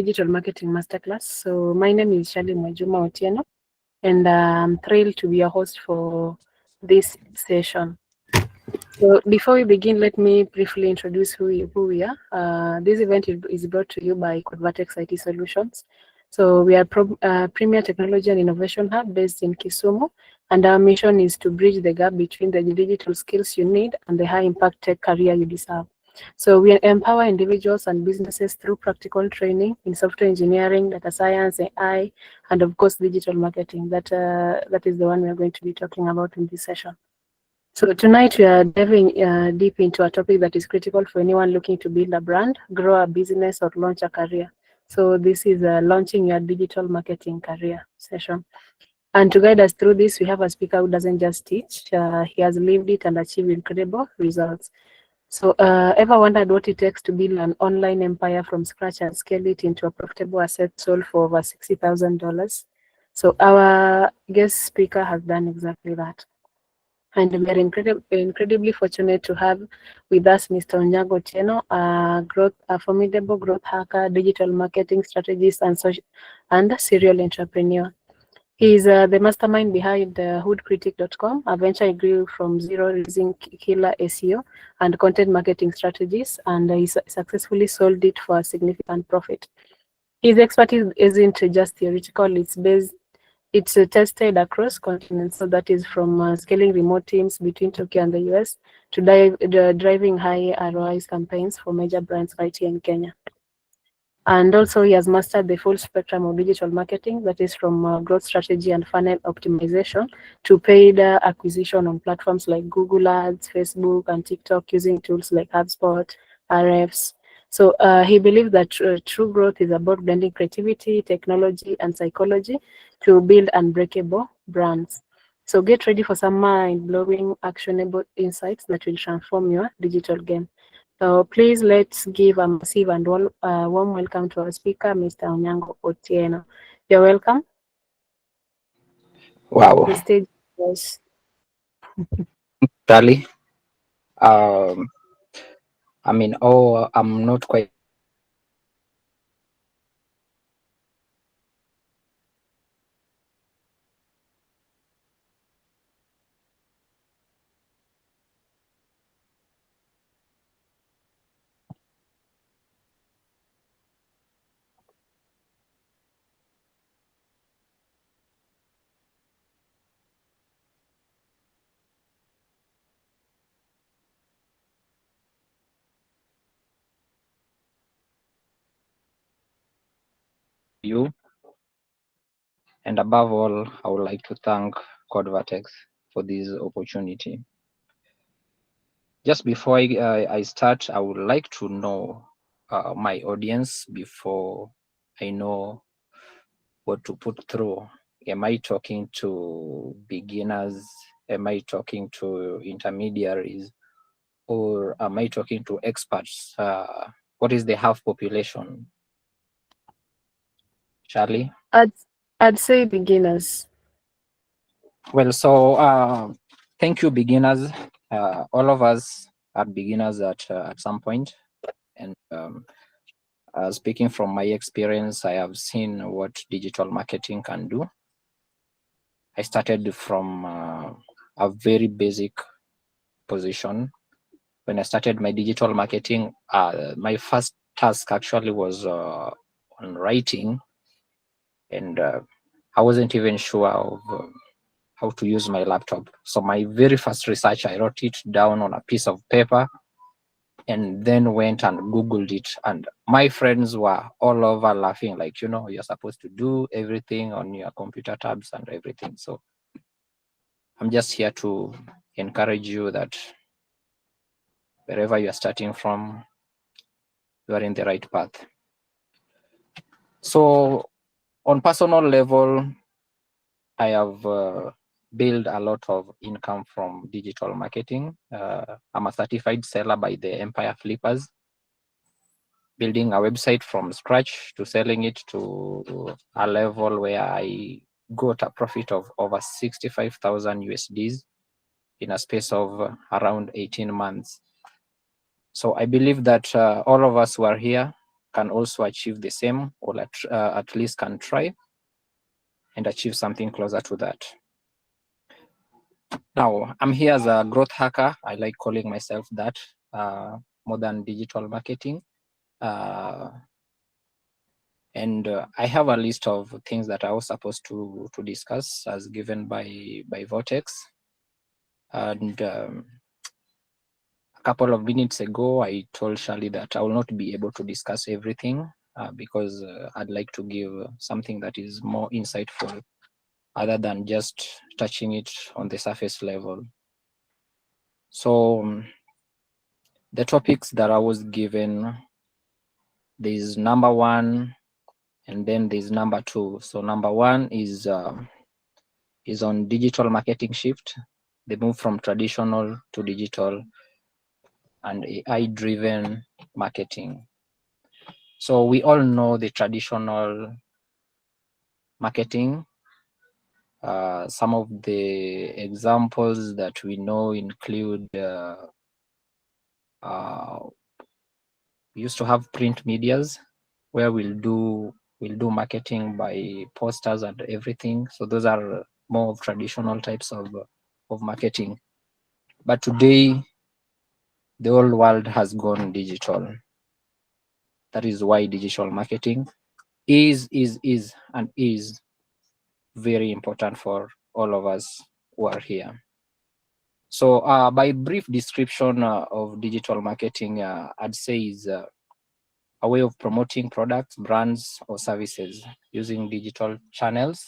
Digital Marketing Masterclass. So my name is Shali Mwajuma Otieno, and I'm thrilled to be a host for this session. So before we begin, let me briefly introduce who we are. This event is brought to you by Convertex IT Solutions. So we are premier technology and innovation hub based in Kisumu, and our mission is to bridge the gap between the digital skills you need and the high impact tech career you deserve. So we empower individuals and businesses through practical training in software engineering, data science, AI, and of course digital marketing. That is the one we are going to be talking about in this session. So tonight we are diving deep into a topic that is critical for anyone looking to build a brand, grow a business, or launch a career. So this is launching your digital marketing career session. And to guide us through this, we have a speaker who doesn't just teach, he has lived it and achieved incredible results. So ever wondered what it takes to build an online empire from scratch and scale it into a profitable asset sold for over $60,000? So our guest speaker has done exactly that. And we are incredibly fortunate to have with us Mr. Onyango Otieno, a formidable growth hacker, digital marketing strategist, and serial entrepreneur. He is the mastermind behind hoodcritic.com, a venture he grew from zero using killer SEO and content marketing strategies, and he successfully sold it for a significant profit. His expertise isn't just theoretical, it's tested across continents, so that is from scaling remote teams between Tokyo and the US to driving high ROI campaigns for major brands right here in Kenya. And also he has mastered the full spectrum of digital marketing, that is from growth strategy and funnel optimization to paid acquisition on platforms like Google Ads, Facebook, and TikTok using tools like HubSpot, Ahrefs. So he believes that true growth is about blending creativity, technology, and psychology to build unbreakable brands. So get ready for some mind-blowing, actionable insights that will transform your digital game. So please let's give a massive and warm welcome to our speaker, Mr. Onyango Otieno. You're welcome. Wow. The stage is Tali. I'm not quite you. And above all, I would like to thank Convertex for this opportunity. Just before I start, I would like to know my audience before I know what to put through. Am I talking to beginners? Am I talking to intermediaries? Or am I talking to experts? What is the half population? Charlie? I'd say beginners. Well, so thank you, beginners. All of us are beginners at some point. And speaking from my experience, I have seen what digital marketing can do. I started from a very basic position. When I started my digital marketing, my first task actually was on writing. And I wasn't even sure of how to use my laptop. So my very first research, I wrote it down on a piece of paper and then went and Googled it. And my friends were all over laughing, like, you're supposed to do everything on your computer tabs and everything. So I'm just here to encourage you that wherever you're starting from, you are in the right path. So on personal level, I have built a lot of income from digital marketing. I'm a certified seller by the Empire Flippers, building a website from scratch to selling it to a level where I got a profit of over 65,000 USDs in a space of around 18 months. So I believe that all of us who are here, can also achieve the same, or at least can try and achieve something closer to that. Now, I'm here as a growth hacker. I like calling myself that, more than digital marketing. And I have a list of things that I was supposed to discuss as given by Vortex. And a couple of minutes ago, I told Shirley that I will not be able to discuss everything because I'd like to give something that is more insightful other than just touching it on the surface level. So the topics that I was given, there's number 1, and then there's number 2. So number 1 is on digital marketing shift, the move from traditional to digital and AI-driven marketing. So we all know the traditional marketing. Some of the examples that we know include we used to have print medias where we'll do marketing by posters and everything. So those are more of traditional types of marketing. But today, the whole world has gone digital. That is why digital marketing is very important for all of us who are here. So by brief description of digital marketing, I'd say is a way of promoting products, brands, or services using digital channels.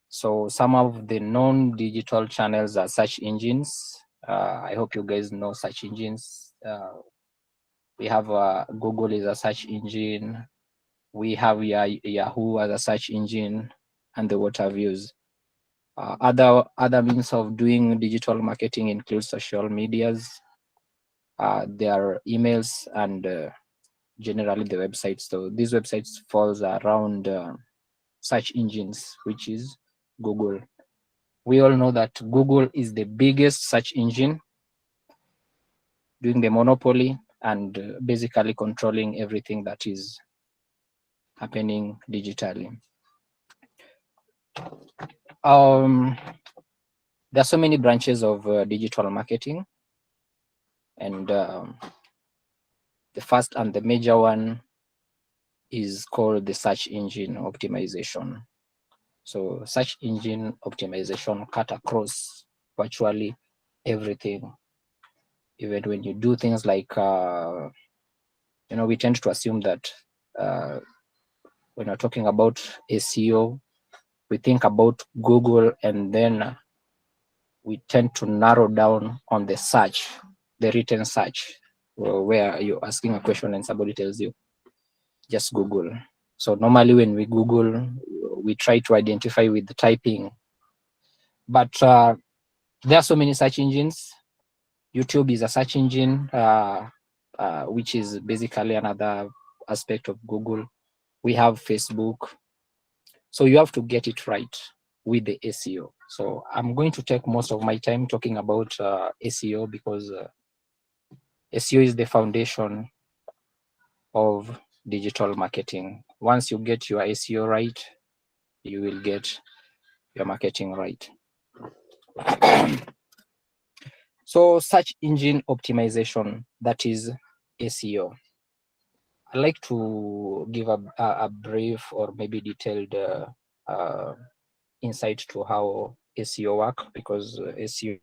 So some of the non-digital channels are search engines. I hope you guys know search engines. We have Google is a search engine. We have Yahoo as a search engine, and the what have yous. Other means of doing digital marketing include social medias. There are emails and generally the websites. So these websites falls around search engines, which is Google. We all know that Google is the biggest search engine, doing the monopoly and basically controlling everything that is happening digitally. There are so many branches of digital marketing, and the first and the major one is called the search engine optimization. So search engine optimization cut across virtually everything. Even when you do things like, we tend to assume that when we're talking about SEO, we think about Google, and then we tend to narrow down on the search, the written search, where you're asking a question and somebody tells you, just Google. So normally when we Google, we try to identify with the typing. But there are so many search engines. YouTube is a search engine, which is basically another aspect of Google. We have Facebook. So you have to get it right with the SEO. So I'm going to take most of my time talking about SEO because SEO is the foundation of digital marketing. Once you get your SEO right, you will get your marketing right. So search engine optimization, that is SEO. I'd like to give a brief or maybe detailed insight to how SEO work, because SEO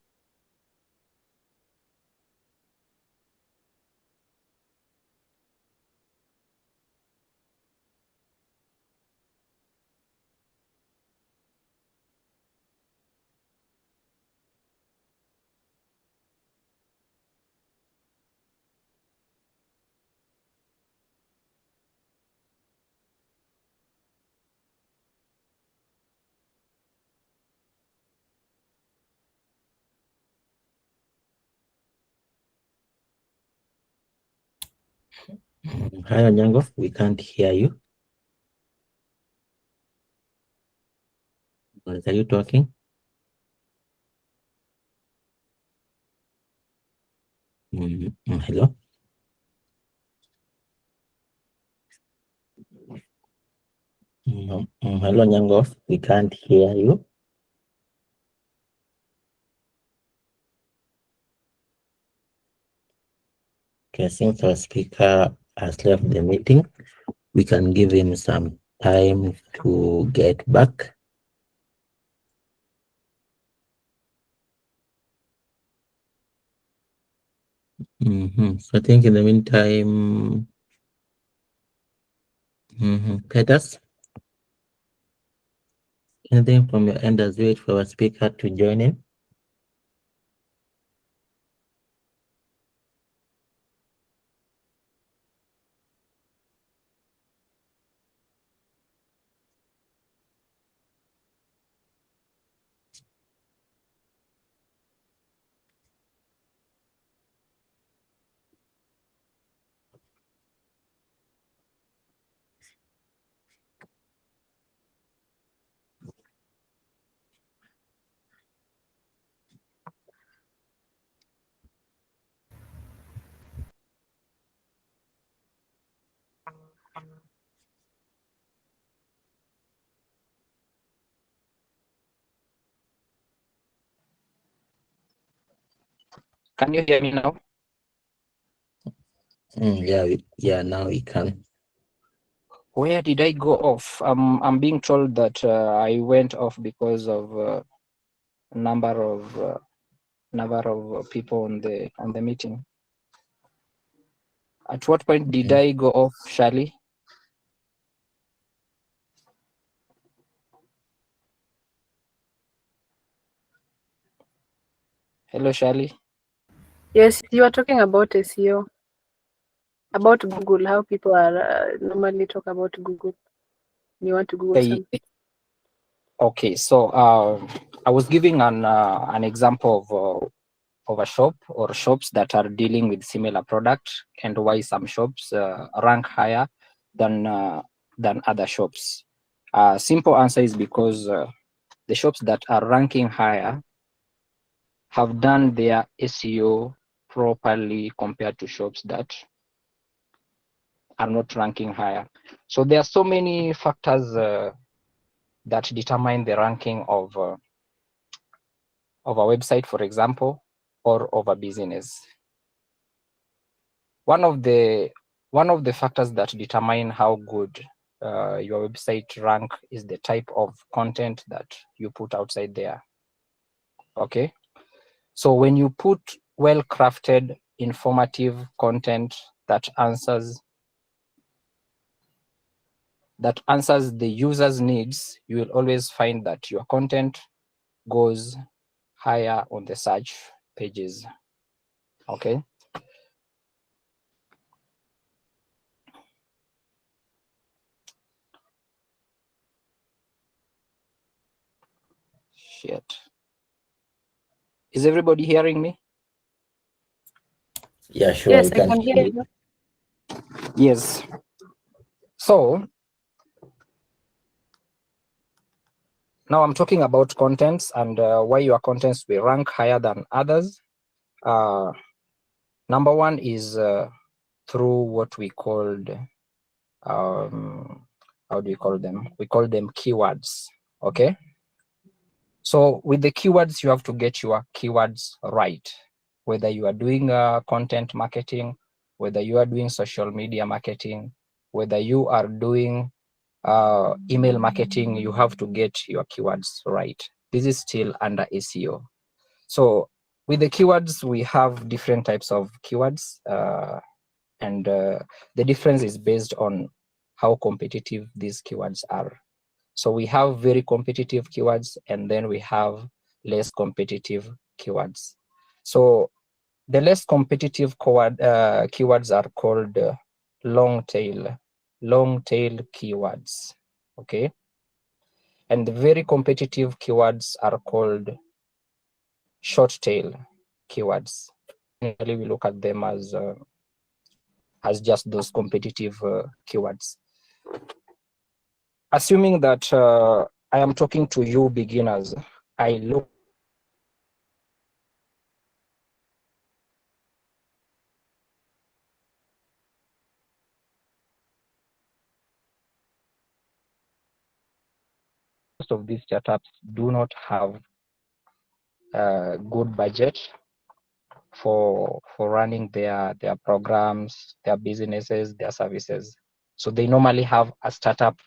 Hi, Onyango, we can't hear you. Are you talking? Hello? Hello, Nyangov. We can't hear you. Okay, since our speaker has left the meeting, we can give him some time to get back. So I think in the meantime, Peters, anything from your end as we wait for our speaker to join in? Can you hear me now? Yeah, now we can. Where did I go off? I'm being told that I went off because of number of people on the meeting. At what point did I go off, Shali? Hello, Shali. Yes, you are talking about SEO, about Google, how people are normally talk about Google. You want to Google something? Okay, so I was giving an example of a shop or shops that are dealing with similar product and why some shops rank higher than other shops. Simple answer is because the shops that are ranking higher have done their SEO properly compared to shops that are not ranking higher. So there are so many factors that determine the ranking of a website, for example, or of a business. One of the factors that determine how good your website rank is the type of content that you put outside there. Okay, so when you put well-crafted, informative content that answers the user's needs, you will always find that your content goes higher on the search pages. Okay. Shit. Is everybody hearing me? Yeah, sure. Yes, We I can can hear hear you. you. Yes. So now I'm talking about contents and why your contents will rank higher than others. Number one is through what we called, how do we call them? We call them keywords, okay? So with the keywords, you have to get your keywords right. Whether you are doing content marketing, whether you are doing social media marketing, whether you are doing email marketing, you have to get your keywords right. This is still under SEO. So with the keywords, we have different types of keywords, and the difference is based on how competitive these keywords are. So we have very competitive keywords, and then we have less competitive keywords. So the less competitive keywords are called long tail keywords, okay? And the very competitive keywords are called short tail keywords. Generally, we look at them as just those competitive keywords. Assuming that I am talking to you beginners, I look most of these startups do not have a good budget for running their programs, their businesses, their services. So they normally have a startup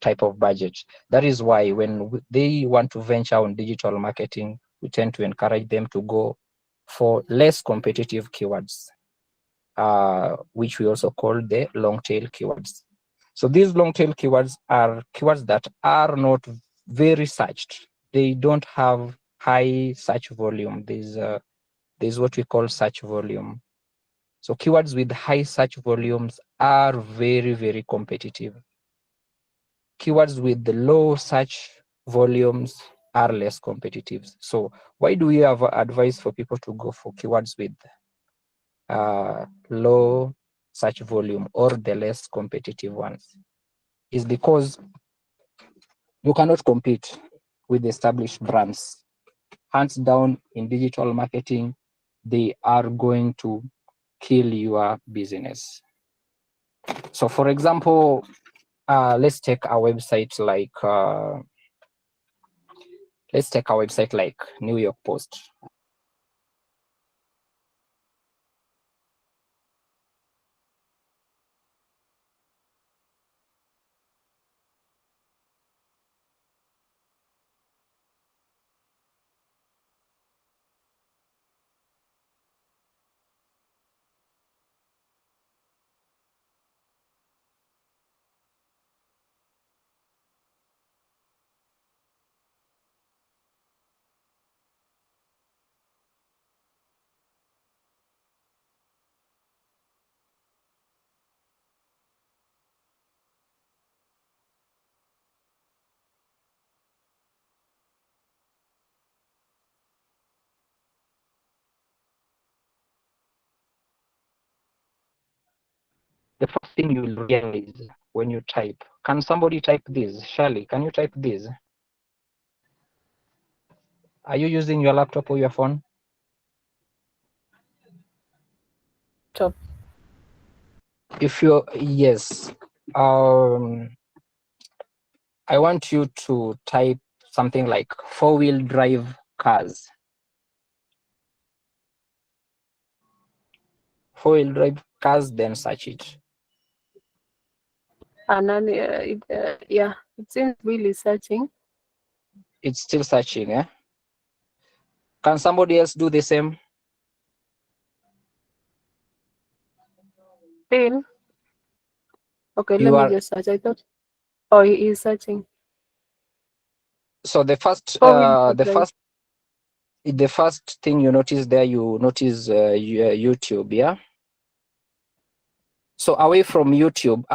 type of budget. That is why when they want to venture on digital marketing, we tend to encourage them to go for less competitive keywords, which we also call the long tail keywords. So these long tail keywords are keywords that are not very searched. They don't have high search volume. There's what we call search volume. So keywords with high search volumes are very, very competitive. Keywords with the low search volumes are less competitive. So why do we have advice for people to go for keywords with low search volume or the less competitive ones? Is because you cannot compete with established brands. Hands down, in digital marketing, they are going to kill your business. So for example, let's take a website like New York Post. The first thing you will realize when you type, can somebody type this? Shirley, can you type this? Are you using your laptop or your phone? Top. If you're, yes. I want you to type something like 4-wheel drive cars. 4-wheel drive cars, then search it. And then, yeah, it seems really searching. It's still searching, eh? Can somebody else do the same? Still. Okay, You let are, me just search. I thought, oh, he is searching. so the first, the first thing you notice there, you notice YouTube, yeah? So away from YouTube,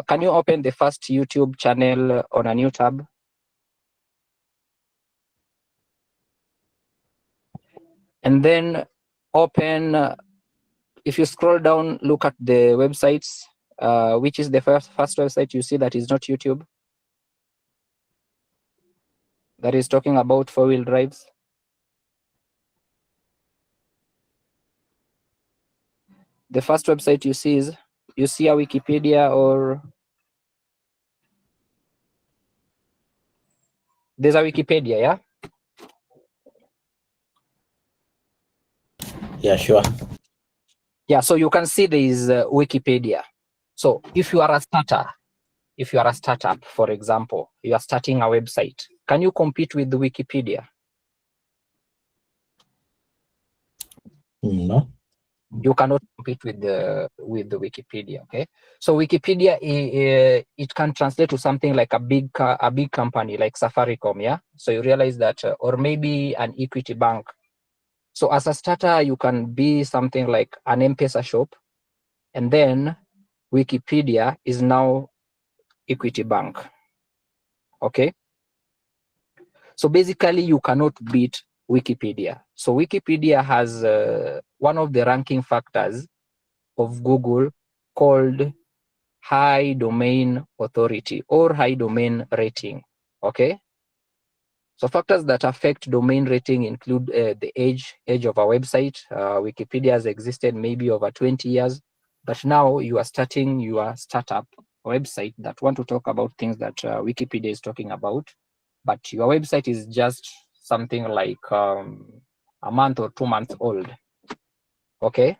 can you open the first YouTube channel on a new tab? And then open, if you scroll down, look at the websites, which is the first website you see that is not YouTube, that is talking about 4-wheel drives? The first website you see is, you see a Wikipedia, or there's a Wikipedia, yeah? Yeah, sure. Yeah, so you can see there is Wikipedia. So if you are a startup, for example, you are starting a website, can you compete with the Wikipedia? No. You cannot compete with the Wikipedia. Okay, so Wikipedia, it can translate to something like a big company like Safaricom, yeah. So you realize that, or maybe an Equity Bank. So as a starter, you can be something like an M-Pesa shop, and then Wikipedia is now Equity Bank. Okay, so basically you cannot beat Wikipedia. So Wikipedia has one of the ranking factors of Google called high domain authority or high domain rating. Okay, so factors that affect domain rating include the age of a website. Wikipedia has existed maybe over 20 years, but now you are starting your startup. website that want to talk about things that Wikipedia is talking about, but your website is just something like a month or 2 months old. Okay.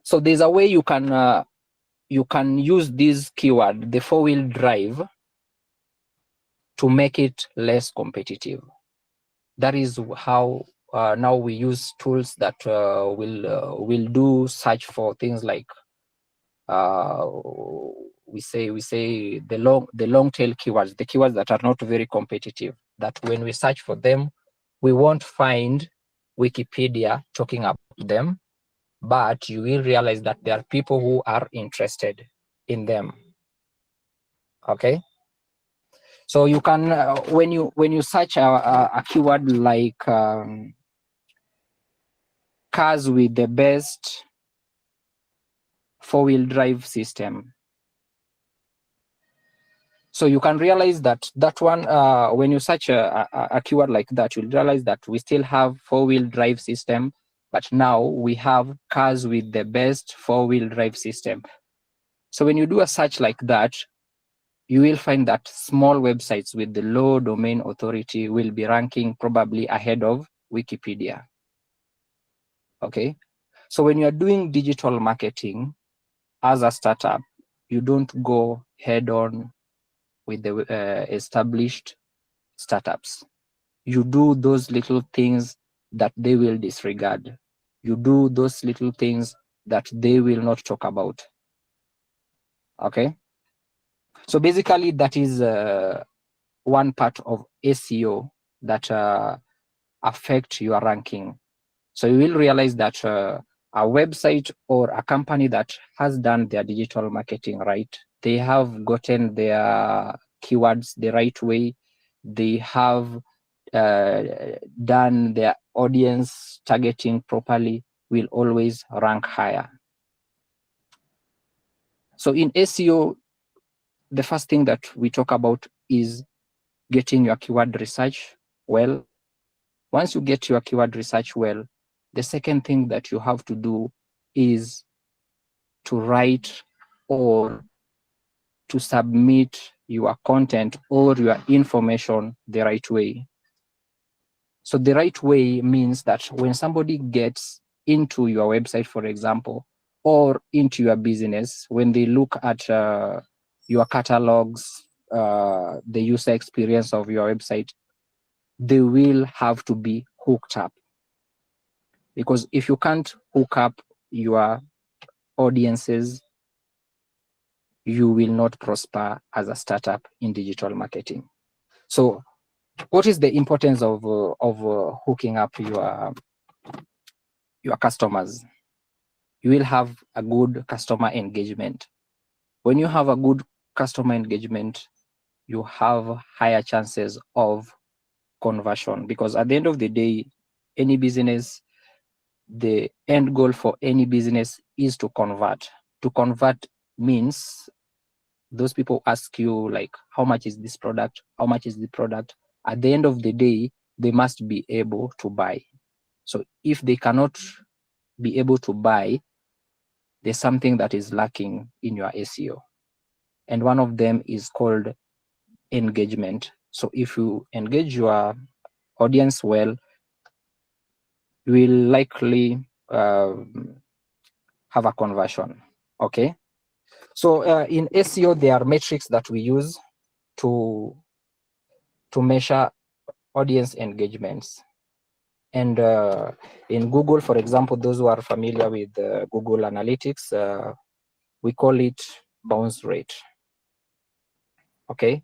So there's a way you can use this keyword, the 4-wheel drive, to make it less competitive. That is how now we use tools that will do search for things like we say the long tail keywords, the keywords that are not very competitive, that when we search for them, we won't find Wikipedia talking about them, but you will realize that there are people who are interested in them. Okay. So you can when you search a keyword like cars with the best 4-wheel drive system, so you can realize that one when you search a keyword like that, you'll realize that we still have 4-wheel drive system, but now we have cars with the best 4-wheel drive system. So when you do a search like that, you will find that small websites with the low domain authority will be ranking probably ahead of Wikipedia. Okay. So when you're doing digital marketing as a startup, you don't go head on with the established startups. You do those little things that they will disregard. You do those little things that they will not talk about. Okay. So basically that is one part of SEO that affect your ranking. So you will realize that a website or a company that has done their digital marketing right, they have gotten their keywords the right way, they have done their audience targeting properly, will always rank higher. So in SEO, the first thing that we talk about is getting your keyword research well. Once you get your keyword research well, the second thing that you have to do is to write or to submit your content or your information the right way. So the right way means that when somebody gets into your website, for example, or into your business, when they look at your catalogs, the user experience of your website, they will have to be hooked up. Because if you can't hook up your audiences, you will not prosper as a startup in digital marketing. So what is the importance of hooking up your customers? You will have a good customer engagement. When you have a good customer engagement, you have higher chances of conversion, because at the end of the day, any business, the end goal for any business is to convert. To convert means those people ask you like, how much is this product? How much is the product? At the end of the day, they must be able to buy. So if they cannot be able to buy, there's something that is lacking in your SEO. And one of them is called engagement. So if you engage your audience well, you will likely have a conversion. Okay. So in SEO, there are metrics that we use to measure audience engagements. And in Google, for example, those who are familiar with Google Analytics, we call it bounce rate. Okay.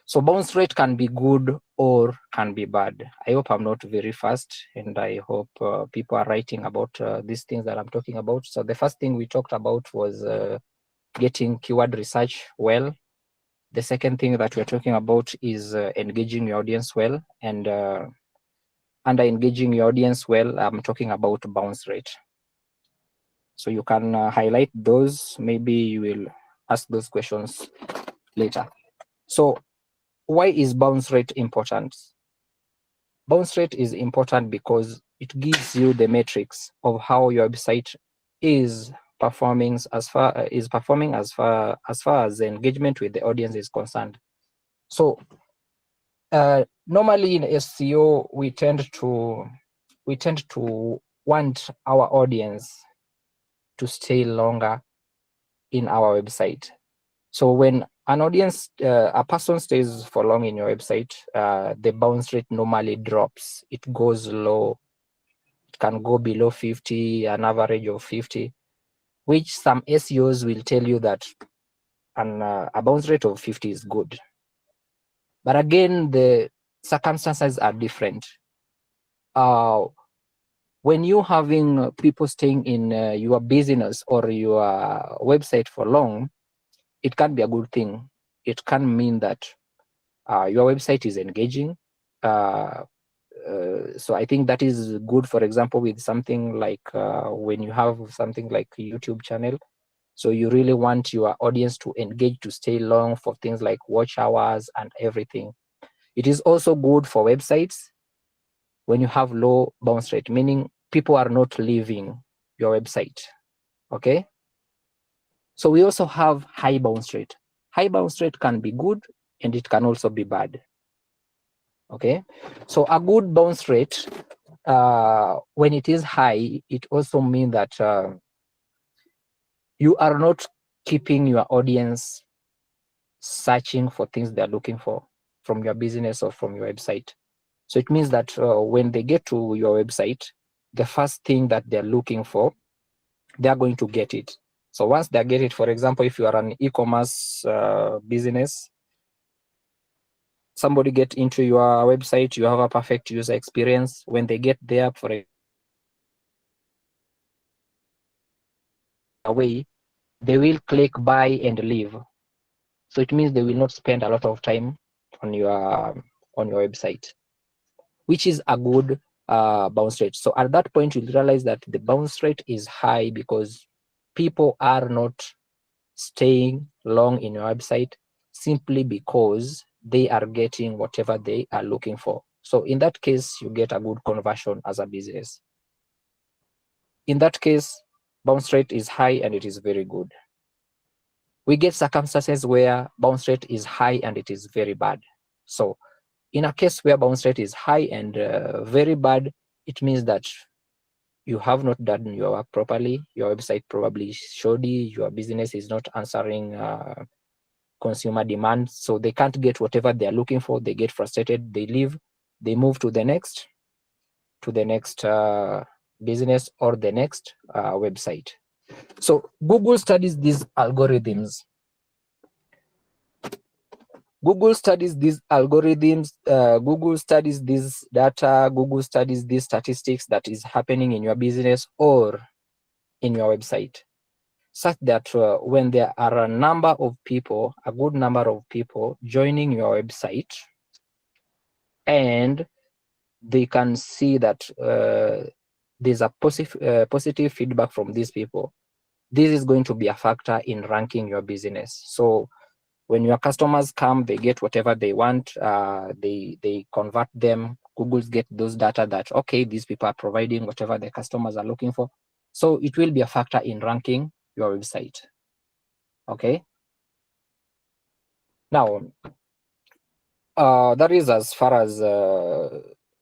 So bounce rate can be good or can be bad. I hope I'm not very fast, and I hope people are writing about these things that I'm talking about. So the first thing we talked about was getting keyword research well. The second thing that we're talking about is engaging your audience well. And under engaging your audience well, I'm talking about bounce rate. So you can highlight those. Maybe you will ask those questions later. So why is bounce rate important? Bounce rate is important because it gives you the metrics of how your website is performing as far as the engagement with the audience is concerned. So normally in SEO, we tend to want our audience to stay longer in our website. So when an audience, a person stays for long in your website, the bounce rate normally drops. It goes low. It can go below 50, an average of 50, which some SEOs will tell you that a bounce rate of 50 is good. But again, the circumstances are different. When you're having people staying in your business or your website for long, it can be a good thing. It can mean that your website is engaging. So I think that is good, for example, with something like when you have something like a YouTube channel. So you really want your audience to engage, to stay long for things like watch hours and everything. It is also good for websites when you have low bounce rate, meaning people are not leaving your website, okay? So we also have high bounce rate. High bounce rate can be good and it can also be bad, okay? So a good bounce rate, when it is high, it also means that you are not keeping your audience searching for things they're looking for from your business or from your website. So it means that when they get to your website, the first thing that they're looking for, they're going to get it. So once they get it, for example, if you are an e-commerce business, somebody get into your website, you have a perfect user experience. When they get there, for a way, they will click buy and leave. So it means they will not spend a lot of time on your website, which is a good bounce rate. So at that point, you'll realize that the bounce rate is high because people are not staying long in your website simply because they are getting whatever they are looking for. So in that case, you get a good conversion as a business. In that case, bounce rate is high and it is very good. We get circumstances where bounce rate is high and it is very bad. So in a case where bounce rate is high and very bad, it means that you have not done your work properly. Your website probably is shoddy. Your business is not answering consumer demand. So they can't get whatever they're looking for. They get frustrated. They leave. They move to the next business or the next website. So Google studies these algorithms. Google studies these algorithms, Google studies this data, Google studies these statistics that is happening in your business or in your website, such that when there are a number of people, a good number of people joining your website, and they can see that there's a positive feedback from these people, this is going to be a factor in ranking your business. So when your customers come, they get whatever they want, they convert them. Google's get those data that, okay, these people are providing whatever the customers are looking for. So it will be a factor in ranking your website, okay? Now, that is as far as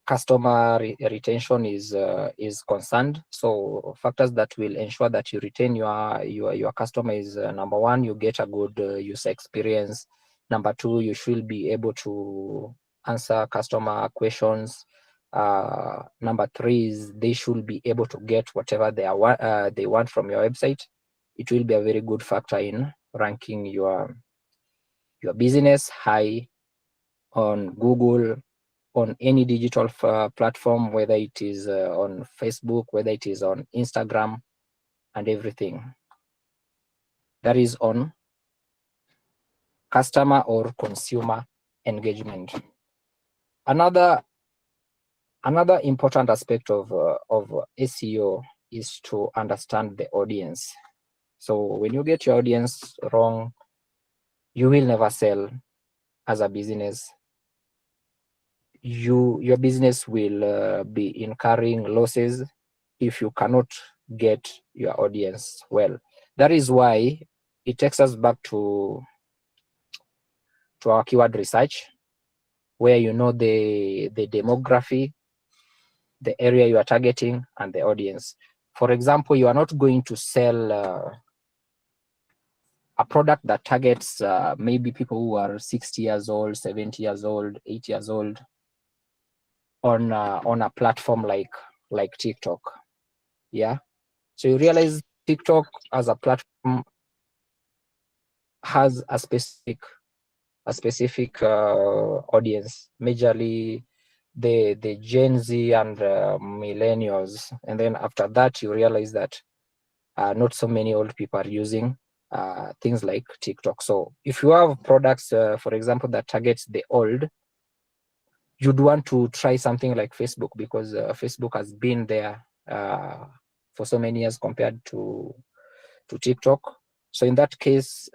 customer retention is concerned. So factors that will ensure that you retain your customer is number one, you get a good user experience. Number two, you should be able to answer customer questions. Number three is they should be able to get whatever they want from your website. It will be a very good factor in ranking your business high on Google, on any digital platform, whether it is on Facebook, whether it is on Instagram, and everything. That is on customer or consumer engagement. Another important aspect of SEO is to understand the audience. So when you get your audience wrong, you will never sell as a business. Your business will be incurring losses if you cannot get your audience well. That is why it takes us back to our keyword research, where you know the demography, the area you are targeting, and the audience. For example, you are not going to sell a product that targets maybe people who are 60 years old, 70 years old, 80 years old on a platform like TikTok. Yeah. So you realize TikTok as a platform has a specific audience, majorly the Gen Z and millennials. And then after that, you realize that not so many old people are using things like TikTok. So if you have products, for example, that targets the old, you'd want to try something like Facebook, because Facebook has been there for so many years compared to TikTok. So in that case,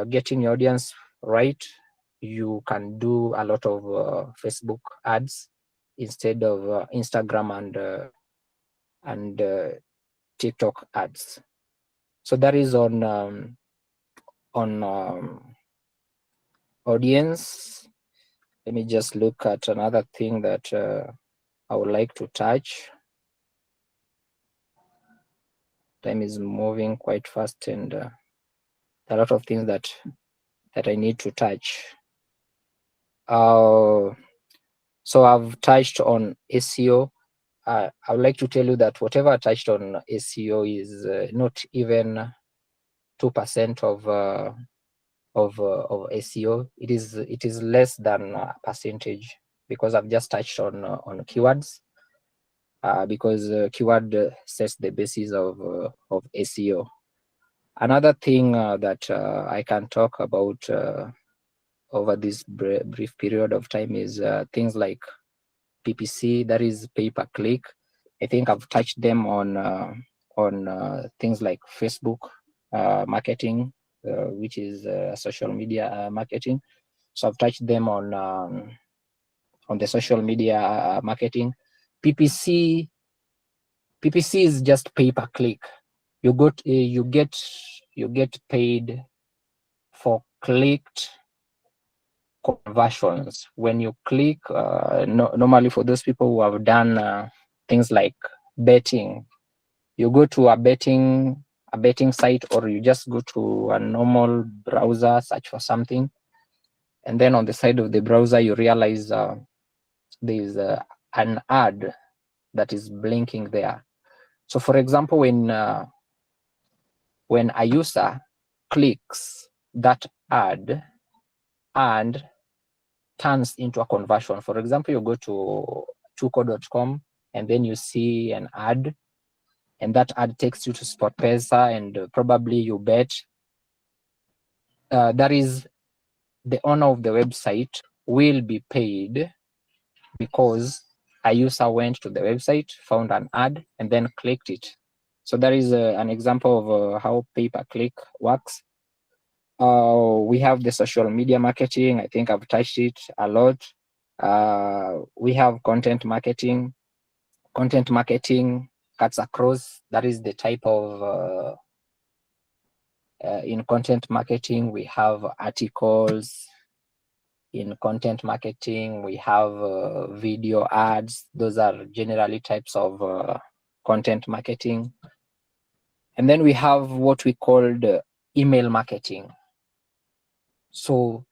getting your audience right, you can do a lot of Facebook ads instead of Instagram and TikTok ads. So that is on audience. Let me just look at another thing that I would like to touch. Time is moving quite fast, and there are a lot of things that I need to touch. So I've touched on SEO. I would like to tell you that whatever I touched on SEO is not even 2% of SEO. It is less than a percentage, because I've just touched on keywords. Because keyword sets the basis of SEO. Another thing that I can talk about over this brief period of time is things like PPC, that is pay per click. I think I've touched them on things like Facebook marketing, which is social media marketing. So I've touched them on the social media marketing. PPC is just pay per click. You get paid for clicked conversions. When you click, normally for those people who have done things like betting, you go to a betting site, or you just go to a normal browser, search for something, and then on the side of the browser you realize there's an ad that is blinking there. So for example, when a user clicks that ad and turns into a conversion, for example, you go to tuko.com and then you see an ad, and that ad takes you to SportPesa, and probably you bet. That is, the owner of the website will be paid because a user went to the website, found an ad, and then clicked it. So that is an example of how pay-per-click works. We have the social media marketing. I think I've touched it a lot. We have content marketing. Content marketing cuts across. That is the type of in content marketing, we have articles. In content marketing, we have video ads. Those are generally types of content marketing. And then we have what we call the email marketing. So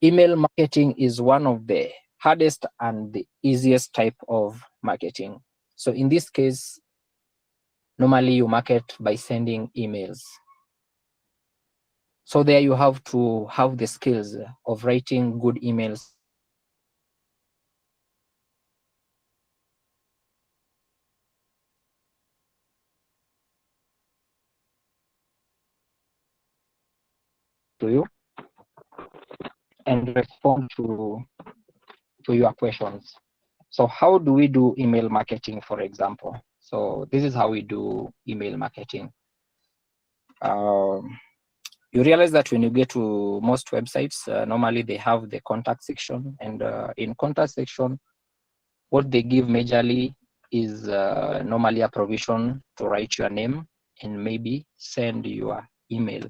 email marketing is one of the hardest and the easiest type of marketing. So in this case, normally you market by sending emails. So there you have to have the skills of writing good emails. To you and respond to your questions. So how do we do email marketing, for example? So this is how we do email marketing. You realize that when you get to most websites, normally they have the contact section, and in contact section, what they give majorly is normally a provision to write your name and maybe send your email.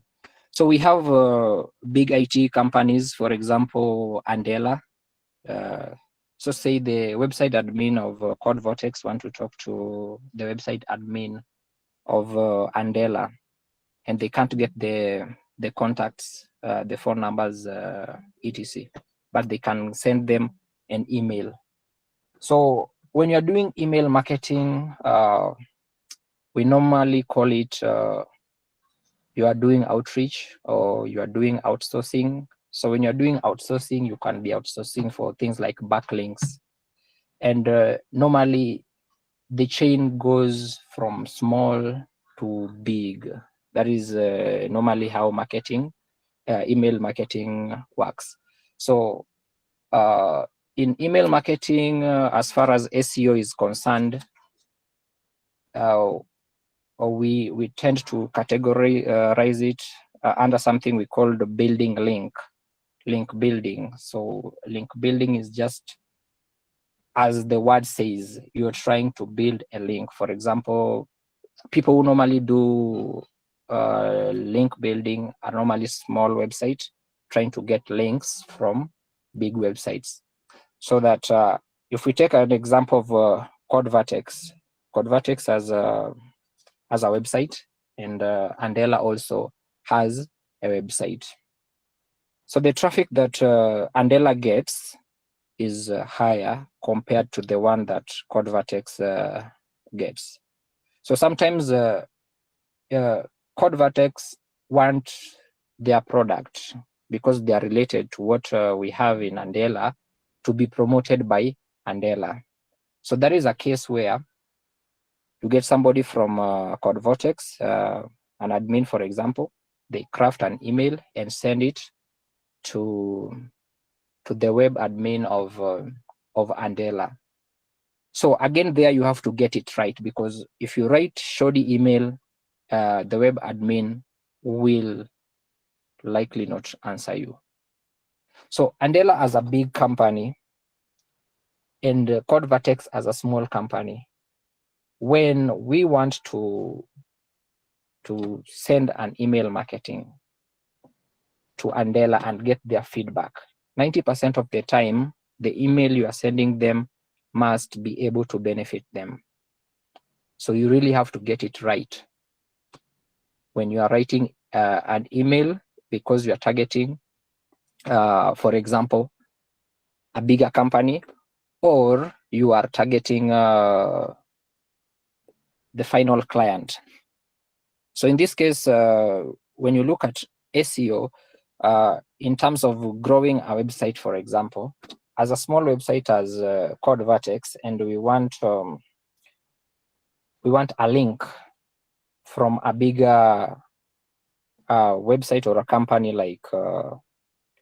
So we have big IT companies, for example, Andela. So say the website admin of Code Vortex want to talk to the website admin of Andela, and they can't get the contacts, the phone numbers, etc. But they can send them an email. So when you're doing email marketing, we normally call it you are doing outreach or you are doing outsourcing. So when you're doing outsourcing, you can be outsourcing for things like backlinks. And normally the chain goes from small to big. That is normally how marketing, email marketing works. So in email marketing, as far as SEO is concerned, we tend to categorize it under something we call the building link building. So link building is just, as the word says, you're trying to build a link. For example, people who normally do link building are normally small websites trying to get links from big websites. So that if we take an example of Code Vortex has a website, and Andela also has a website. So the traffic that Andela gets is higher compared to the one that Code Vortex gets. So sometimes Code Vortex want their product, because they are related to what we have in Andela, to be promoted by Andela. So there is a case where you get somebody from Code Vortex, an admin, for example, they craft an email and send it to the web admin of Andela. So again, there you have to get it right, because if you write shoddy email, the web admin will likely not answer you. So Andela as a big company and Code Vortex as a small company, when we want to send an email marketing to Andela and get their feedback, 90% of the time, the email you are sending them must be able to benefit them. So you really have to get it right when you are writing an email, because you are targeting, for example, a bigger company, or you are targeting the final client. So in this case, when you look at SEO, in terms of growing a website, for example, as a small website as Code Vortex, and we want a link from a bigger website or a company like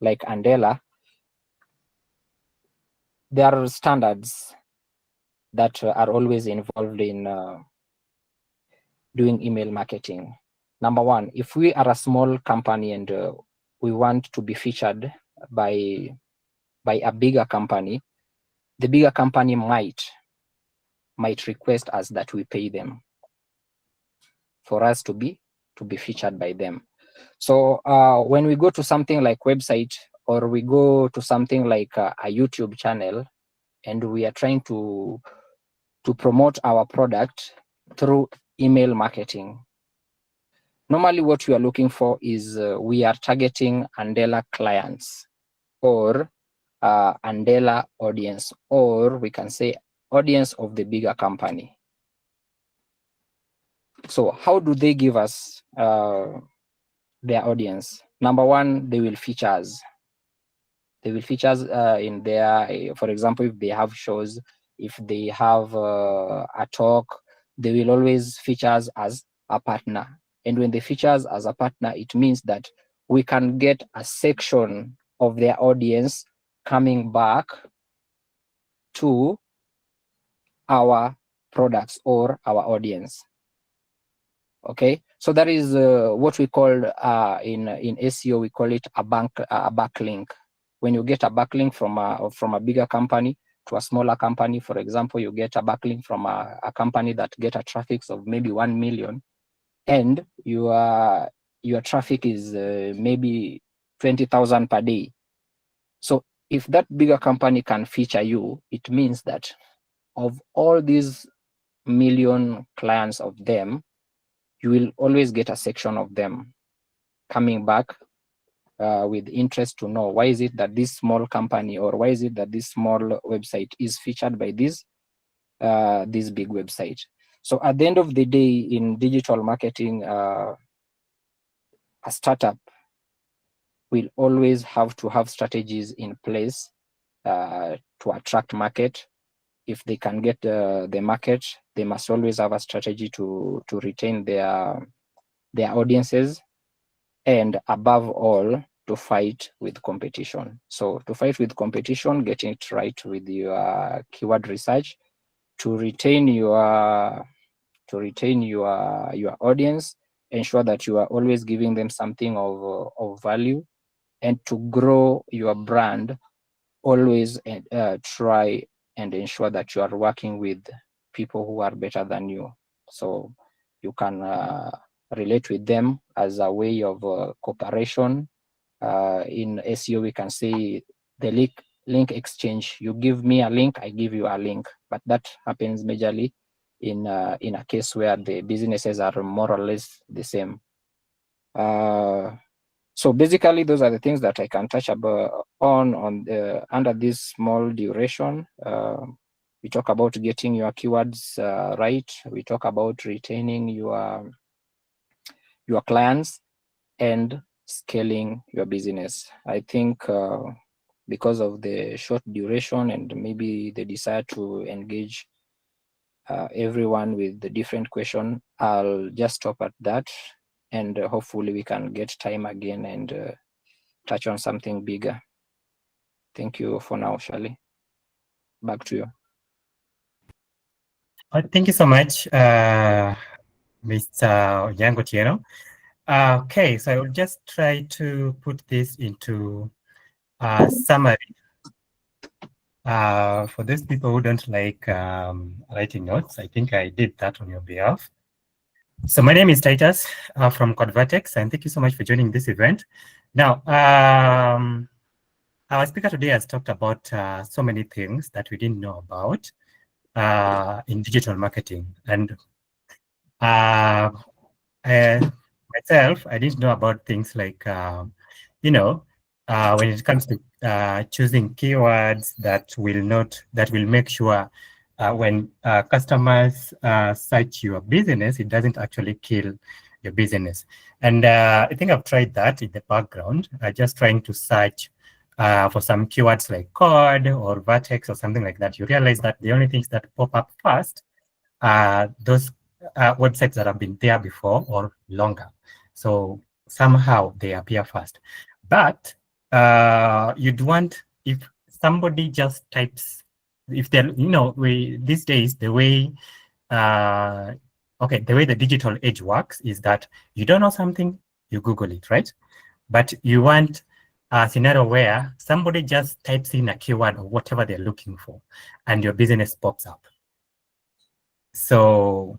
Andela, there are standards that are always involved in doing email marketing. Number one, if we are a small company and we want to be featured by a bigger company, the bigger company might request us that we pay them for us to be featured by them. So when we go to something like website, or we go to something like a YouTube channel, and we are trying to promote our product through email marketing, normally what we are looking for is we are targeting Andela clients, or Andela audience, or we can say audience of the bigger company. So how do they give us their audience? Number one, they will feature us. They will feature us in their, for example, if they have shows, if they have a talk, they will always feature us as a partner. And when they feature us as a partner, it means that we can get a section of their audience coming back to our products or our audience. Okay, so that is what we call in SEO, we call it a backlink. When you get a backlink from a bigger company to a smaller company, for example, you get a backlink from a company that get a traffic of maybe 1 million, and your traffic is maybe 20,000 per day. So if that bigger company can feature you, it means that of all these million clients of them, you will always get a section of them coming back with interest to know why is it that this small company, or why is it that this small website is featured by this big website. So at the end of the day, in digital marketing, a startup will always have to have strategies in place to attract market. If they can get the market, they must always have a strategy to retain their audiences, and above all, to fight with competition. So to fight with competition, getting it right with your keyword research, to retain your audience, ensure that you are always giving them something of value, and to grow your brand, always try and ensure that you are working with people who are better than you, so you can relate with them as a way of cooperation. In SEO, we can say the link exchange. You give me a link, I give you a link, but that happens majorly in a case where the businesses are more or less the same. So basically, those are the things that I can touch on under this small duration. We talk about getting your keywords right. We talk about retaining your clients and scaling your business. I think because of the short duration and maybe the desire to engage everyone with the different question, I'll just stop at that, and hopefully we can get time again and touch on something bigger. Thank you for now, Shirley. Back to you. Thank you so much, Mr. Yangotieno. Okay, so I will just try to put this into a summary. For those people who don't like writing notes, I think I did that on your behalf. So my name is Titus from Codvertex, and thank you so much for joining this event. Now, our speaker today has talked about so many things that we didn't know about in digital marketing. And myself, I didn't know about things like, when it comes to choosing keywords that will make sure when customers search your business, it doesn't actually kill your business. And I think I've tried that in the background, just trying to search for some keywords like code or vertex or something like that. You realize that the only things that pop up first are those websites that have been there before or longer. So somehow they appear first. But you'd want, if somebody just types, if they're, these days, the way the digital age works is that you don't know something, you Google it, right? But you want a scenario where somebody just types in a keyword or whatever they're looking for, and your business pops up. So,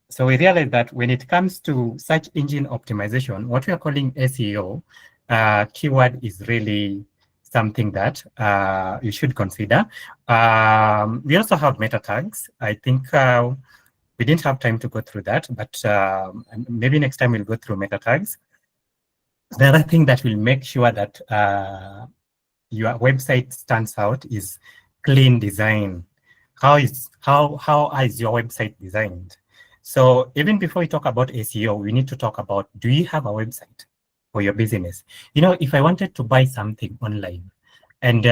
so we realize that when it comes to search engine optimization, what we are calling SEO, keyword is really something that you should consider. We also have meta tags. I think we didn't have time to go through that, but maybe next time we'll go through meta tags. The other thing that will make sure that your website stands out is clean design. How is your website designed? So even before we talk about SEO, we need to talk about, do you have a website for your business? If I wanted to buy something online and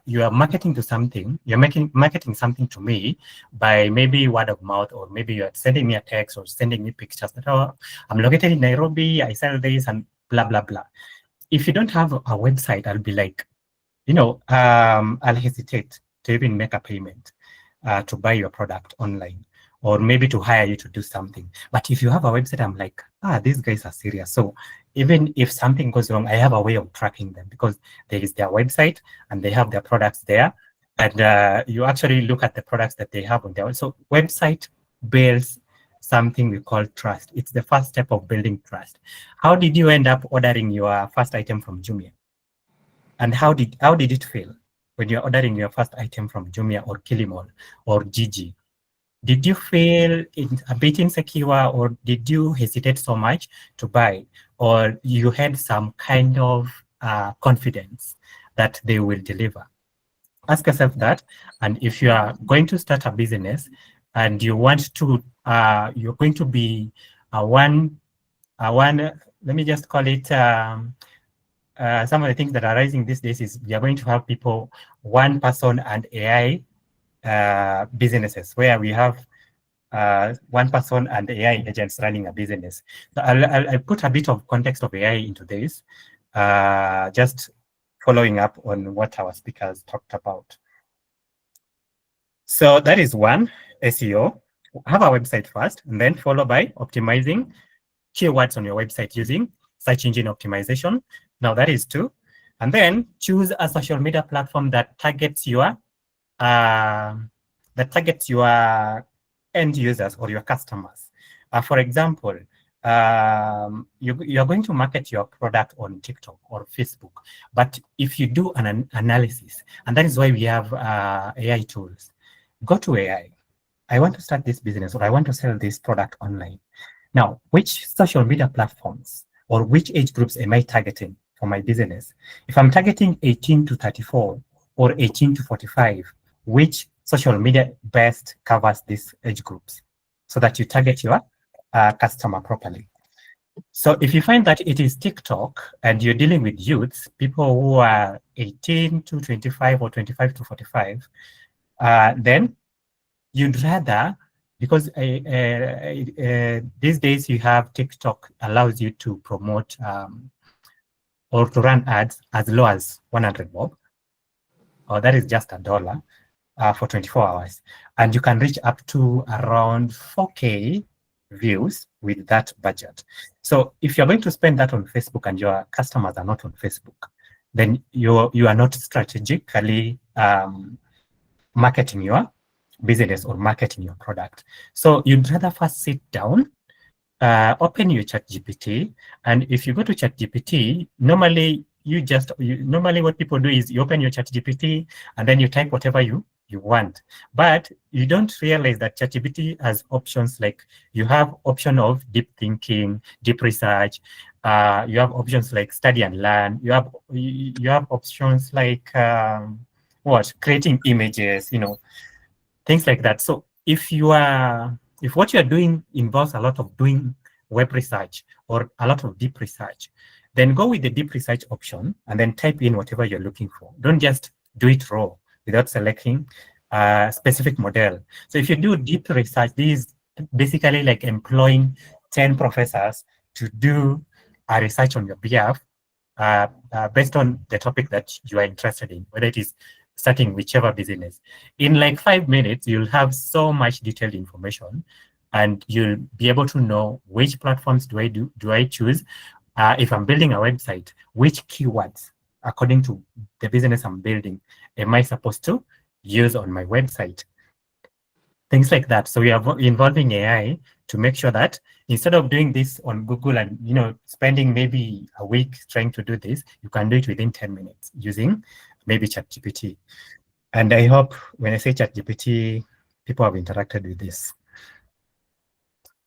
you are marketing to something, you're marketing something to me by maybe word of mouth, or maybe you're sending me a text or sending me pictures that, oh, I'm located in Nairobi, I sell this and blah, blah, blah. If you don't have a website, I'll be like, I'll hesitate to even make a payment to buy your product online, or maybe to hire you to do something. But if you have a website, I'm like, these guys are serious. So even if something goes wrong, I have a way of tracking them, because there is their website and they have their products there. And you actually look at the products that they have on there. So website builds something we call trust. It's the first step of building trust. How did you end up ordering your first item from Jumia? And how did it feel when you're ordering your first item from Jumia or Kilimall or Gigi? Did you feel a bit insecure, or did you hesitate so much to buy, or you had some kind of confidence that they will deliver? Ask yourself that. And if you are going to start a business and you want to, you're going to be let me just call it, some of the things that are rising these days is we are going to have people, one person and AI businesses, where we have one person and AI agents running a business. So I'll put a bit of context of AI into this, just following up on what our speakers talked about. So that is one, SEO. Have a website first, and then followed by optimizing keywords on your website using search engine optimization. Now that is two. And then choose a social media platform that targets your end users or your customers. For example, you're going to market your product on TikTok or Facebook, but if you do an analysis, and that is why we have AI tools, go to AI. I want to start this business, or I want to sell this product online. Now, which social media platforms or which age groups am I targeting for my business? If I'm targeting 18 to 34 or 18 to 45, which social media best covers these age groups so that you target your customer properly? So if you find that it is TikTok and you're dealing with youths, people who are 18 to 25 or 25 to 45, then you'd rather, because these days you have TikTok allows you to promote or to run ads as low as 100 bob, or that is just $1 for 24 hours. And you can reach up to around 4K views with that budget. So if you're going to spend that on Facebook and your customers are not on Facebook, then you are not strategically marketing your business or marketing your product. So you'd rather first sit down, open your ChatGPT, and if you go to ChatGPT, normally what people do is you open your ChatGPT and then you type whatever you want, but you don't realize that ChatGPT has options like you have option of deep thinking, deep research. You have options like study and learn. You have options like creating images, things like that. So if what you are doing involves a lot of doing web research or a lot of deep research, then go with the deep research option and then type in whatever you're looking for. Don't just do it raw without selecting a specific model. So if you do deep research, this is basically like employing 10 professors to do a research on your behalf based on the topic that you are interested in, whether it is starting whichever business. In like 5 minutes, you'll have so much detailed information, and you'll be able to know which platforms do I choose. If I'm building a website, which keywords, according to the business I'm building, am I supposed to use on my website? Things like that. So we are involving AI to make sure that instead of doing this on Google and spending maybe a week trying to do this, you can do it within 10 minutes using maybe ChatGPT. And I hope when I say ChatGPT, people have interacted with this.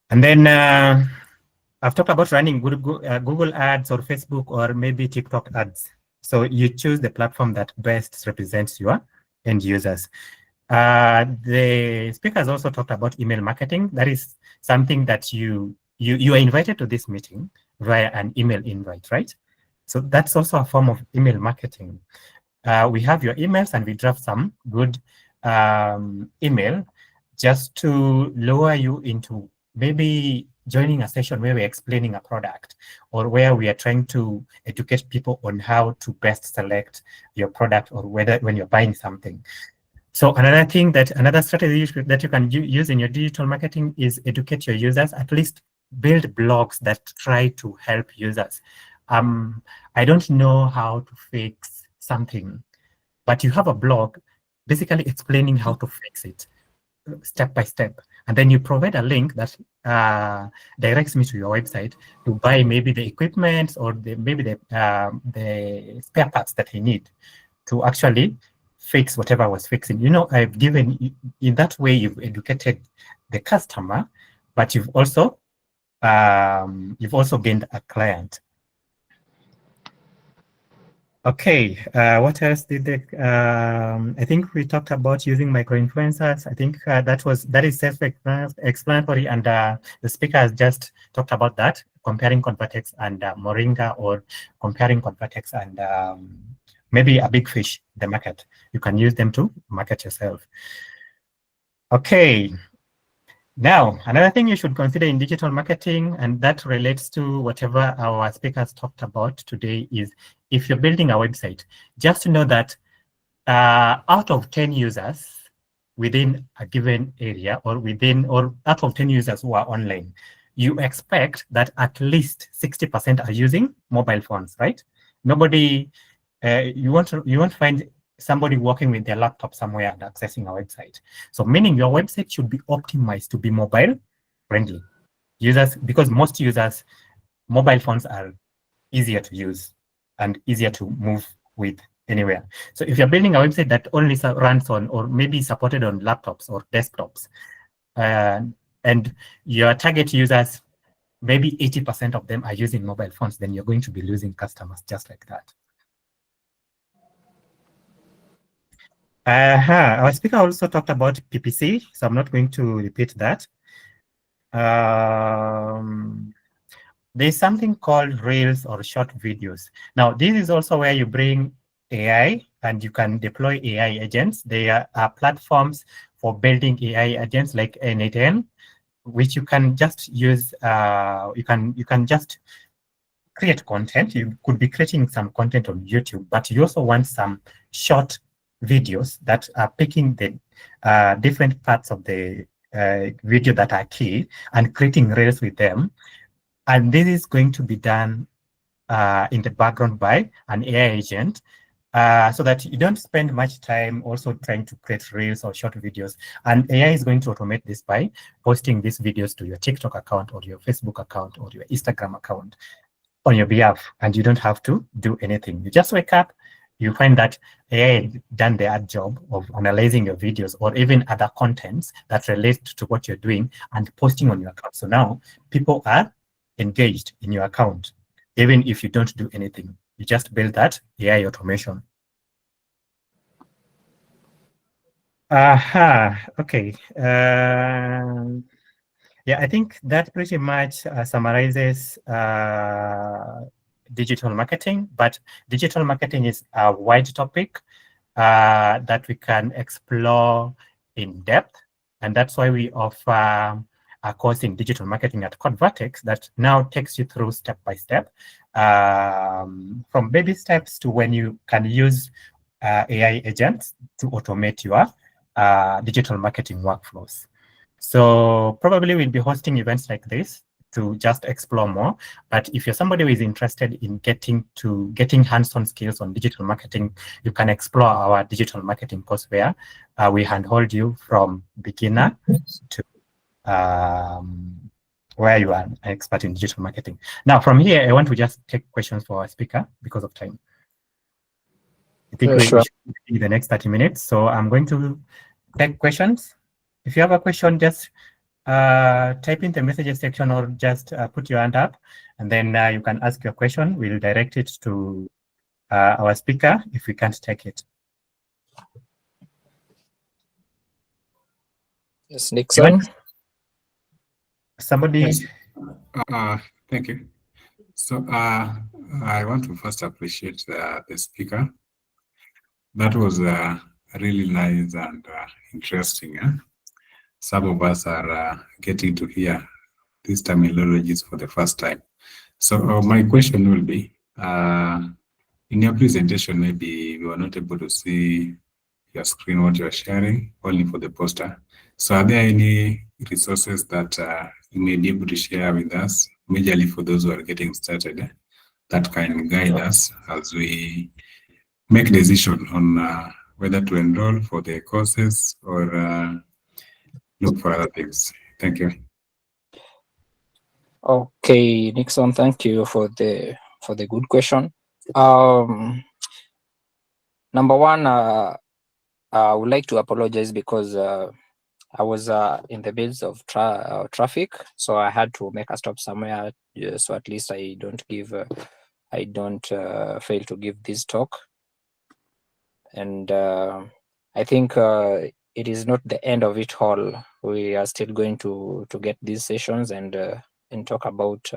And then I've talked about running Google ads or Facebook or maybe TikTok ads. So you choose the platform that best represents your end users. The speakers also talked about email marketing. That is something that you are invited to this meeting via an email invite, right? So that's also a form of email marketing. We have your emails and we draft some good email just to lower you into maybe joining a session where we're explaining a product or where we are trying to educate people on how to best select your product or whether when you're buying something. So another strategy that you can use in your digital marketing is educate your users, at least build blogs that try to help users. I don't know how to fix something, but you have a blog basically explaining how to fix it step by step. and then you provide a link that directs me to your website to buy maybe the equipment or maybe the spare parts that I need to actually fix whatever I was fixing. You know, I've given, in that way, you've educated the customer, but you've also gained a client. Okay, what else did they, I think we talked about using micro-influencers. I think that is self-explanatory, and the speaker has just talked about that, comparing Convertex and Moringa, or comparing Convertex and maybe a big fish in the market. You can use them to market yourself. Okay. Now, another thing you should consider in digital marketing, and that relates to whatever our speakers talked about today, is if you're building a website, just know that out of 10 users within a given area, or out of 10 users who are online, you expect that at least 60% are using mobile phones, right? Nobody, you won't find somebody working with their laptop somewhere and accessing a website. So meaning your website should be optimized to be mobile friendly. Users, because most users, mobile phones are easier to use and easier to move with anywhere. So if you're building a website that only runs on, or maybe supported on laptops or desktops, and your target users, maybe 80% of them are using mobile phones, then you're going to be losing customers just like that. Our speaker also talked about PPC, so I'm not going to repeat that. There's something called Reels or short videos. Now, this is also where you bring AI and you can deploy AI agents. There are platforms for building AI agents like N8N, which you can just use. You can just create content. You could be creating some content on YouTube, but you also want some short videos that are picking the different parts of the video that are key and creating reels with them. And this is going to be done in the background by an AI agent, so that you don't spend much time also trying to create reels or short videos. And AI is going to automate this by posting these videos to your TikTok account or your Facebook account or your Instagram account on your behalf, and you don't have to do anything. You just wake up, you find that AI has done their job of analyzing your videos or even other contents that relate to what you're doing and posting on your account. So now people are engaged in your account, even if you don't do anything. You just build that AI automation. Okay. Yeah, I think that pretty much summarizes digital marketing, but digital marketing is a wide topic that we can explore in depth. And that's why we offer a course in digital marketing at Convertex that now takes you through step by step, from baby steps to when you can use AI agents to automate your digital marketing workflows. So probably we'll be hosting events like this to just explore more. But if you're somebody who is interested in getting hands-on skills on digital marketing, you can explore our digital marketing course where we handhold you from beginner to where you are an expert in digital marketing. Now, from here, I want to just take questions for our speaker because of time. I think we should be the next 30 minutes. So I'm going to take questions. If you have a question, just type in the messages section or just put your hand up, and then you can ask your question. We'll direct it to our speaker if we can't take it. Yes, Nixon. Somebody. Yes. Thank you. So I want to first appreciate the speaker. That was really nice and interesting. Some of us are getting to hear these terminologies for the first time. So my question will be, in your presentation, maybe we were not able to see your screen, what you're sharing, only for the poster. So are there any resources that you may be able to share with us, majorly for those who are getting started, that can guide us as we make a decision on whether to enroll for the courses or look for other things? Thank you. Okay, Nixon, thank you for the good question. Number one, I would like to apologize because I was in the midst of traffic, so I had to make a stop somewhere, so at least I don't fail to give this talk. And I think it is not the end of it all. We are still going to get these sessions and talk about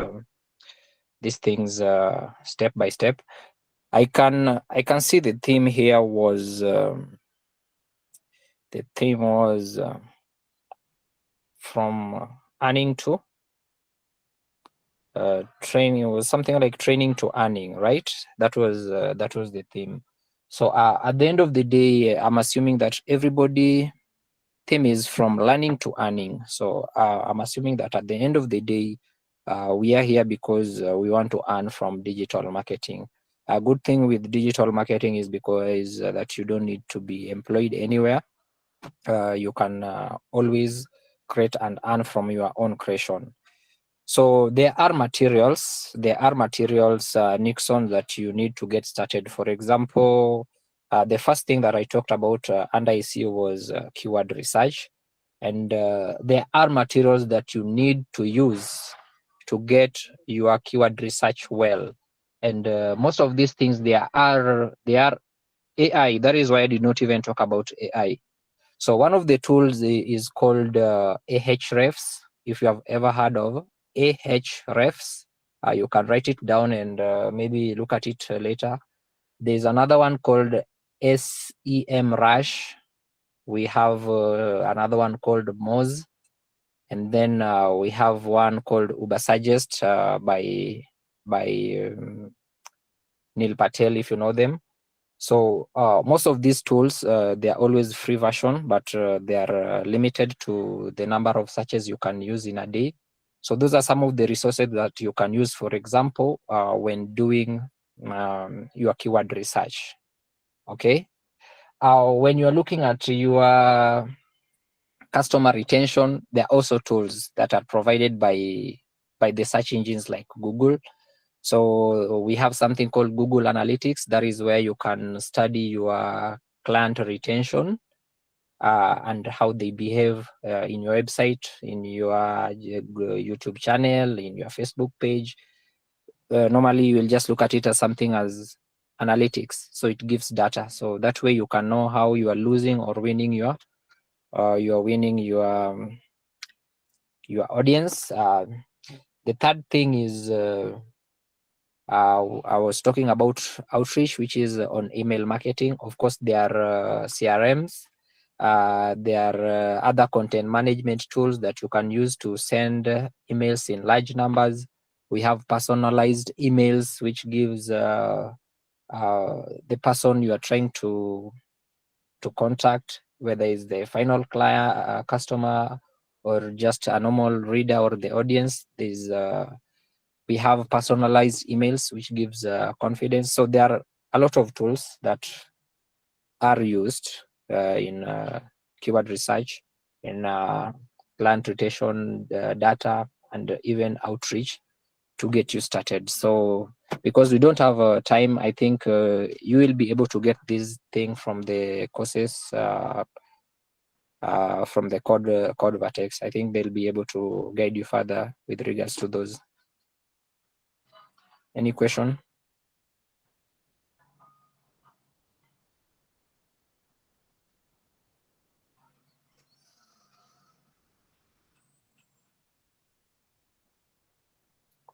these things step by step. I can see the theme here was from earning to training, was something like training to earning, right? That was the theme. So at the end of the day, I'm assuming that everybody theme is from learning to earning. So I'm assuming that at the end of the day, we are here because we want to earn from digital marketing. A good thing with digital marketing is because that you don't need to be employed anywhere. You can always create and earn from your own creation. So there are materials, Nixon, that you need to get started. For example, the first thing that I talked about under SEO was keyword research. And there are materials that you need to use to get your keyword research well. And most of these things, they are AI. That is why I did not even talk about AI. So one of the tools is called Ahrefs. If you have ever heard of Ahrefs, you can write it down and maybe look at it later. There's another one called SEMrush. We have another one called Moz. And then we have one called UberSuggest by Neil Patel, if you know them. So most of these tools, they are always free version, but they are limited to the number of searches you can use in a day. So those are some of the resources that you can use, for example, when doing your keyword research. Okay. When you're looking at your customer retention, there are also tools that are provided by the search engines like Google. So we have something called Google Analytics. That is where you can study your client retention and how they behave in your website, in your YouTube channel, in your Facebook page. Normally, you will just look at it as something as analytics. So it gives data. So that way you can know how you are losing or winning your audience. The third thing is I was talking about outreach, which is on email marketing. Of course, there are CRMs. There are other content management tools that you can use to send emails in large numbers. We have personalized emails, which gives the person you are trying to contact, whether it's the final client, customer, or just a normal reader or the audience. There's we have personalized emails, which gives confidence. So there are a lot of tools that are used in keyword research, in client retention data, and even outreach to get you started. So because we don't have time, I think you will be able to get this thing from the courses, from the code vertex. I think they'll be able to guide you further with regards to those. Any question?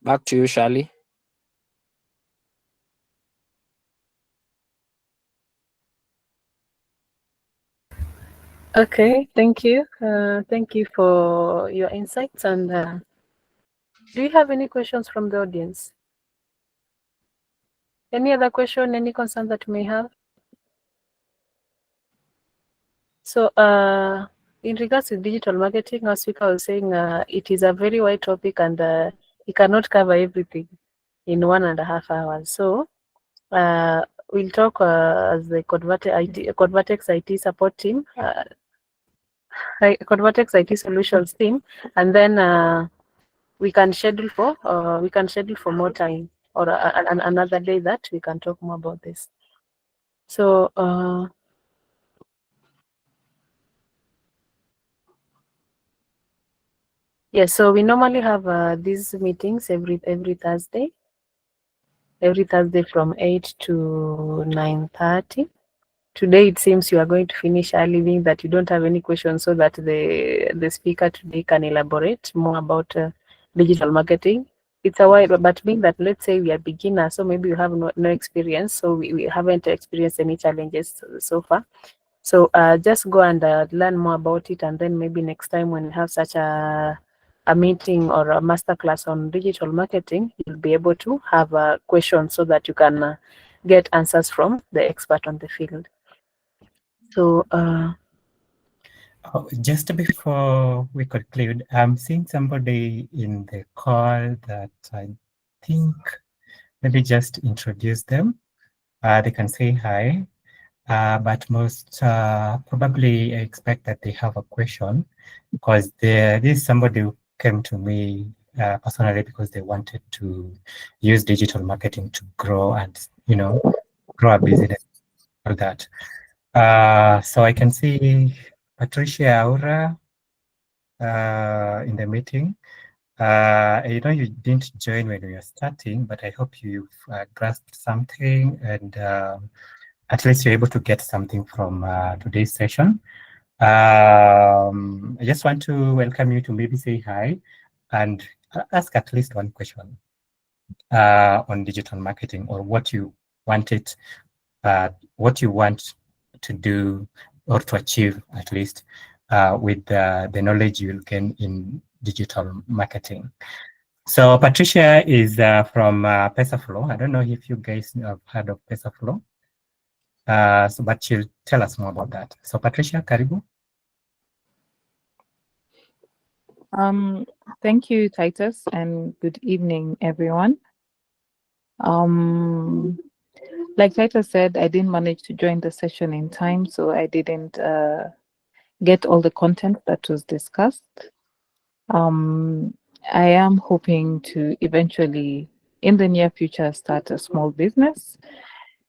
Back to you, Charlie. Okay, thank you. Thank you for your insights. And do you have any questions from the audience? Any other question, any concern that you may have? So in regards to digital marketing, as Vika was saying, it is a very wide topic, and you cannot cover everything in 1.5 hours. So we'll talk as the Convertex IT support team. Convertex IT Solutions team, and then we can schedule for more time or another day that we can talk more about this. So yes, so we normally have these meetings every Thursday. Every Thursday from 8 to 9:30. Today it seems you are going to finish early, meaning that you don't have any questions, so that the speaker today can elaborate more about digital marketing. It's a while, but being that, let's say we are beginners, so maybe you have no experience, so we haven't experienced any challenges so far. So just go and learn more about it, and then maybe next time when we have such a meeting or a masterclass on digital marketing, you'll be able to have a question so that you can get answers from the expert on the field. So just before we conclude, I'm seeing somebody in the call that I think maybe just introduce them. They can say hi, but most probably I expect that they have a question, because this is somebody who came to me personally because they wanted to use digital marketing to grow and, grow a business, all that. So I can see Patricia Aura in the meeting. You didn't join when we were starting, but I hope you've grasped something, and at least you're able to get something from today's session. I just want to welcome you to maybe say hi and ask at least one question on digital marketing, or what you want to do or to achieve, at least with the knowledge you'll gain in digital marketing. So Patricia is from PesaFlow. I don't know if you guys have heard of PesaFlow, but she'll tell us more about that. So Patricia, karibu. Thank you, Titus, and good evening, everyone. Like Titus said, I didn't manage to join the session in time, so I didn't get all the content that was discussed. I am hoping to eventually, in the near future, start a small business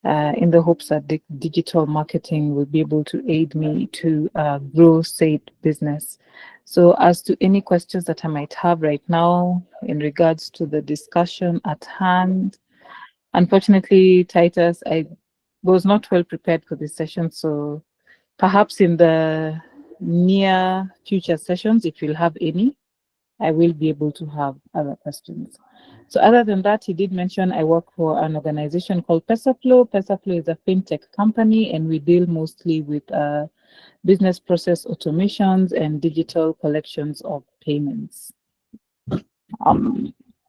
in the hopes that the digital marketing will be able to aid me to grow said business. So as to any questions that I might have right now in regards to the discussion at hand, unfortunately, Titus, I was not well prepared for this session, so perhaps in the near future sessions, if you'll have any, I will be able to have other questions. So other than that, he did mention I work for an organization called PesaFlow. PesaFlow is a fintech company, and we deal mostly with business process automations and digital collections of payments.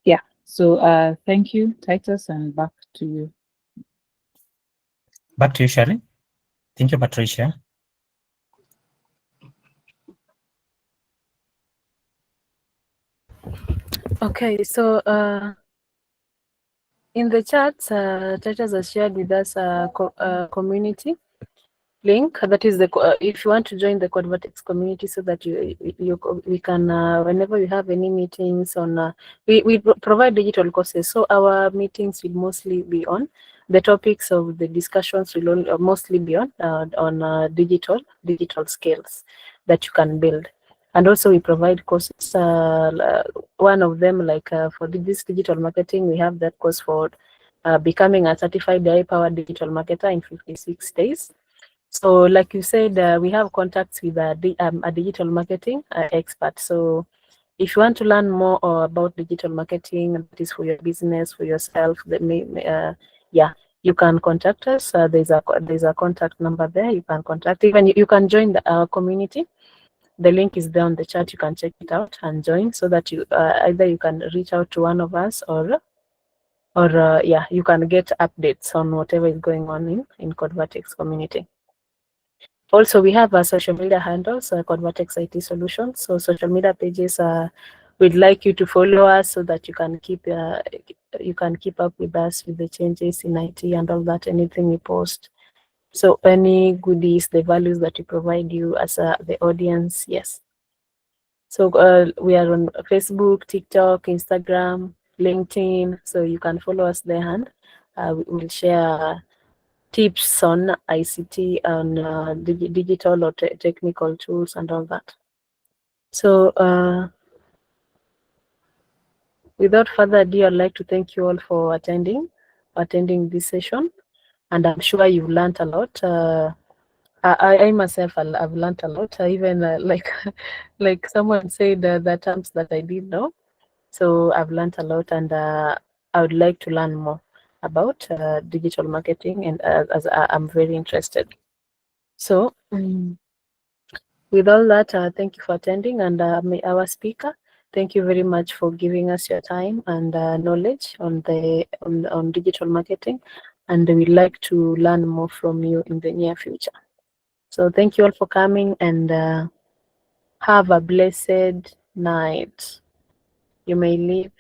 Yeah, so thank you, Titus, and back to you. Back to you, Shirley. Thank you, Patricia. okay, so in the chats, Titus has shared with us a community link. That is if you want to join the Convertex community, so that we can whenever we have any meetings on we provide digital courses, so our meetings will mostly be on the topics of the discussions will mostly be on digital skills that you can build. And also we provide courses. One of them, like for this digital marketing, we have that course for becoming a certified AI-powered digital marketer in 56 days. So like you said, we have contacts with a digital marketing expert. So if you want to learn more about digital marketing, that is for your business, for yourself, yeah, you can contact us. There's a contact number there. You can contact. Even you can join our community. The link is there on the chat. You can check it out and join, so that you either you can reach out to one of us, or yeah, you can get updates on whatever is going on in Convertex community. Also, we have social media handles, Convertex IT Solutions. So social media pages, we'd like you to follow us so that you can keep up with us with the changes in IT and all that. Anything we post, So any goodies, the values that we provide you as the audience, yes. So we are on Facebook, TikTok, Instagram, LinkedIn, so you can follow us there, and we'll share tips on ICT and digital or technical tools and all that. So without further ado, I'd like to thank you all for attending this session, and I'm sure you've learned a lot. I myself, I've learned a lot. Even like someone said, the terms that I didn't know. So I've learned a lot, and I would like to learn more about digital marketing, and as I'm very interested. So with all that, thank you for attending, and our speaker, thank you very much for giving us your time and knowledge on on digital marketing, and we'd like to learn more from you in the near future. So thank you all for coming, and have a blessed night. You may leave.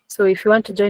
So if you want to join